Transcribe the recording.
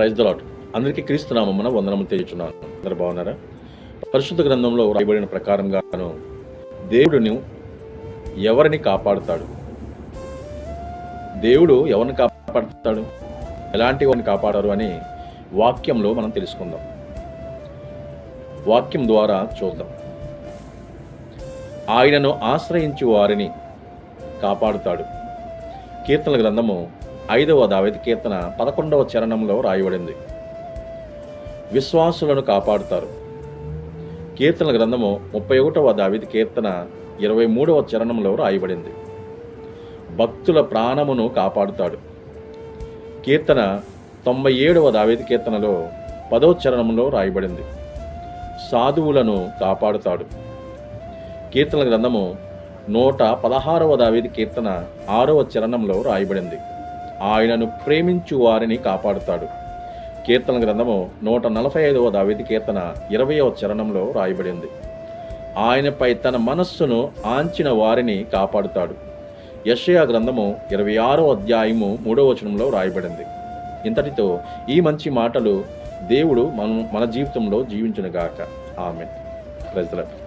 Praise the lord. అందరికీ క్రీస్తు నామమున వందనములు తెలియజేస్తున్నాను. అందరూ బాగున్నారా? పరిశుద్ధ గ్రంథంలో రాయబడిన ప్రకారంగాను దేవుడును ఎవరిని కాపాడుతాడు? దేవుడు ఎవరిని కాపాడుతాడు, ఎలాంటి వారిని కాపాడారు అని వాక్యంలో మనం తెలుసుకుందాం. వాక్యం ద్వారా చూద్దాం. ఆయనను ఆశ్రయించు వారిని కాపాడుతాడు. కీర్తనల గ్రంథము 5వ దావీదు కీర్తన 11వ చరణంలో రాయబడింది. విశ్వాసులను కాపాడుతారు. కీర్తనల గ్రంథము 31వ దావీదు కీర్తన 23వ చరణంలో రాయబడింది. భక్తుల ప్రాణమును కాపాడుతాడు. కీర్తన 97వ దావీదు కీర్తనలో 10వ చరణంలో రాయబడింది. సాధువులను కాపాడుతాడు. కీర్తనల గ్రంథము 116వ దావీదు కీర్తన 6వ చరణంలో రాయబడింది. ఆయనను ప్రేమించు వారిని కాపాడుతాడు. కీర్తన గ్రంథము 145వ దావీదు కీర్తన 20వ చరణంలో రాయబడింది. ఆయనపై తన మనస్సును ఆంచిన వారిని కాపాడుతాడు. యెషయా గ్రంథము 26వ అధ్యాయము 3వ వచనంలో రాయబడింది. ఇంతటితో ఈ మంచి మాటలు దేవుడు మన జీవితంలో జీవించునుగాక. ఆమేన్. Praise the lord.